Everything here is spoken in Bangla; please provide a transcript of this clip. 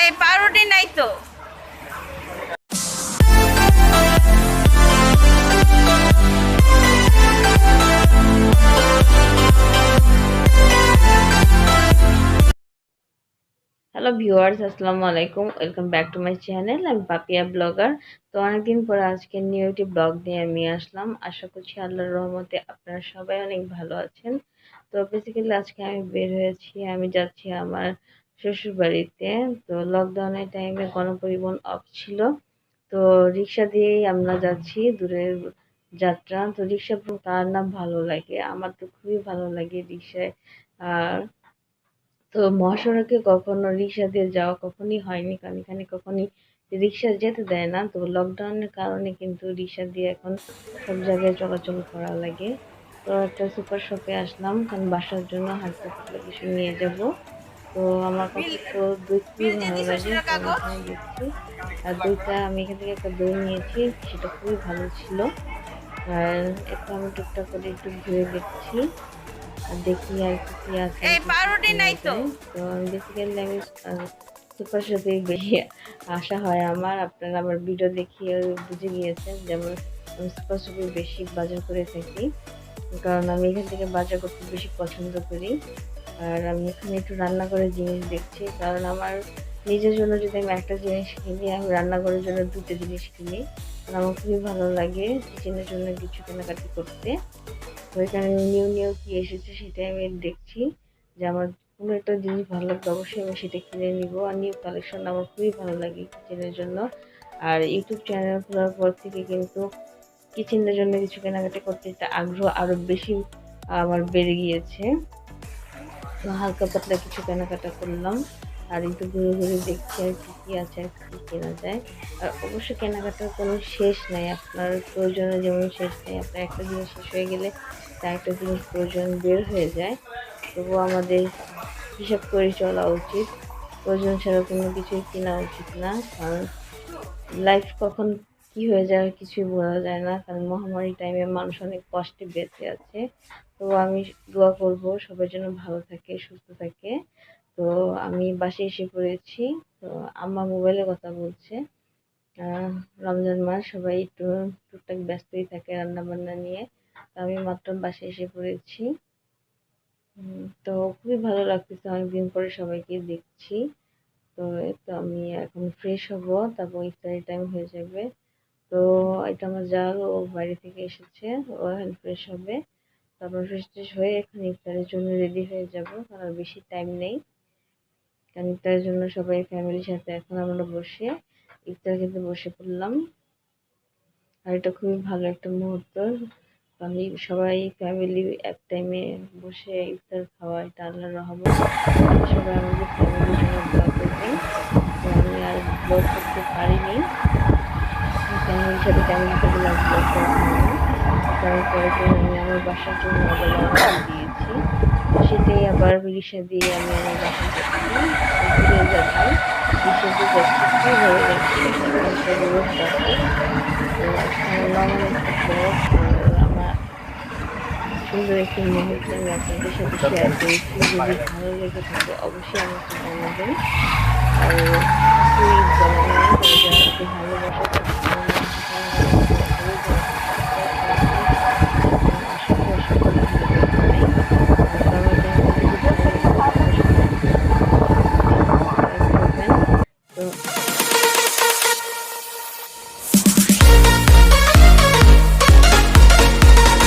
এই পাউরুটি নাই তো। হ্যালো ভিউয়ার্স, আসসালামু আলাইকুম। Welcome back to my channel. আমি পাপিয়া ব্লগার। তো অনেকদিন পরে আজকে নিউ একটি ব্লগ নিয়ে আমি আসলাম। আশা করছি আল্লাহর রহমতে আপনারা সবাই অনেক ভালো আছেন। তো বেসিক্যালি আজকে আমি বের হয়েছি, আমি যাচ্ছি আমার শ্বশুর বাড়িতে। তো লকডাউনের টাইমে গণপরিবহন অফ ছিল, তো রিক্সা দিয়েই আমরা যাচ্ছি দূরের যাত্রা। তো রিক্সা কার না ভালো লাগে, আমার তো খুবই ভালো লাগে রিক্সায়। আর তো মহাসড়কে কখনো রিক্সা দিয়ে যাওয়া কখনই হয়নি, কারণ এখানে কখনই রিক্সা যেতে দেয় না। তো লকডাউনের কারণে কিন্তু রিক্সা দিয়ে এখন সব জায়গায় চলাচল করা লাগে। তো একটা সুপার শপে আসলাম, কারণ বাসার জন্য হালকা পাতলা কিছু নিয়ে যাব। তো আমার কাছে তো দই খুবই ভালো লাগে, তো আমি এখানে দেখছি। আর দইটা আমি এখান থেকে একটা দই নিয়েছি, সেটা খুবই ভালো ছিল। আর একটু আমি টুকটাক করে একটু ঘুরে দেখছি আর দেখি আর কি কি আছে, এই পাউরুটি নাই তো। তো আমি বেসিক্যালি আমি সুপার শপে বেশি আসা হয় আমার। আপনারা আমার ভিডিও দেখিয়ে বুঝে গিয়েছেন, যেমন আমি সুপার শপে বেশি বাজার করে থাকি, কারণ আমি এখান থেকে বাজার করতে বেশি পছন্দ করি। আর আমি এখানে একটু রান্না করে জিনিস দেখছি, কারণ আমার নিজের জন্য যদি আমি একটা জিনিস কিনি, আমি রান্নাঘরের জন্য দুটো জিনিস কিনি, কারণ আমার খুবই ভালো লাগে কিচেনের জন্য কিছু কেনাকাটি করতে। তো এখানে নিউ নিউ কি এসেছে সেটাই আমি দেখছি, যে আমার কোনো একটা জিনিস ভালো লাগবে অবশ্যই আমি সেটা কিনে নিব। আর নিউ কালেকশন আমার খুবই ভালো লাগে কিচেনের জন্য। আর ইউটিউব চ্যানেল খোলার পর থেকে কিন্তু কিচেনের জন্য কিছু কেনাকাটা করতে একটা আগ্রহ আরো বেশি আমার বেড়ে গিয়েছে। তো হালকা পাতলা কিছু কেনাকাটা করলাম, আর একটু ঘুরে ঘুরে দেখছি আর কি কি আছে আর কি কেনা যায়। আর অবশ্যই কেনাকাটার কোনো শেষ নাই, আপনার প্রয়োজনে যেমন শেষ নেই। আপনার একটা জিনিস শেষ হয়ে গেলে তার একটা জিনিস প্রয়োজন বের হয়ে যায়। তবুও আমাদের হিসাব করে চলা উচিত, প্রয়োজন ছাড়া কোনো কিছুই কেনা উচিত না, কারণ লাইফ কখন কি হয়ে যায় কিছুই বোঝা যায় না। কারণ মহামারী টাইমে মানুষ অনেক কষ্টে বেঁচে আছে। তো আমি দোয়া করব সবার জন্য ভালো থাকে, সুস্থ থাকে। তো আমি বাসায় এসে পড়েছি। তো আম্মা মোবাইলে কথা বলছে। রমজান মাস সবাই একটু টুকটাক ব্যস্তই থাকে রান্না বান্না নিয়ে। তো আমি মাত্র বাসায় এসে পড়েছি। তো খুবই ভালো লাগতেছে, অনেকদিন পরে সবাইকে দেখছি। তো এই তো আমি এখন ফ্রেশ হব, তারপর ইফতারি টাইম হয়ে যাবে। তো এটা আমার জাল, ও বাড়ি থেকে এসেছে, ও এখন ফ্রেশ হবে। তারপর ফ্রেশ ট্রেশ হয়ে এখন ইফতারের জন্য রেডি হয়ে যাব, কারণ বেশি টাইম নেই। কারণ ইফতারের জন্য সবাই ফ্যামিলির সাথে এখন আমরা বসে ইফতার খেতে বসে পড়লাম। আর এটা খুবই ভালো একটা মুহূর্ত, আমি সবাই ফ্যামিলি এক টাইমে বসে ইফতার খাওয়া, এটা আল্লাহর রহমত। সবাই আমাদের ফ্যামিলির জন্য দোয়া করবেন। তো আমি আর ব্লগ করতে পারিনি, ফ্যামিলির সাথে তেমন একটা ব্লগ করা হয়নি, কারণ পরে আমি আমার বাসার জন্য আবার রওনা দিয়েছি। সেটাই আবার রিক্সা দিয়ে আমি আমার বাসায় যাচ্ছি, ঘুরে যাচ্ছি, রিক্সাতে যাচ্ছি, খুবই ভালো লাগছে। এখানকার রোড দেখো, তো নর্মাল একটা ব্লগ, আমার সুন্দর একটি মুহূর্ত আমি আপনাদের সাথে শেয়ার করেছি। যদি ভালো লেগে থাকে অবশ্যই আমাকে জানাবেন। আর প্লিজ জানাবেন যারা ভালোবাসা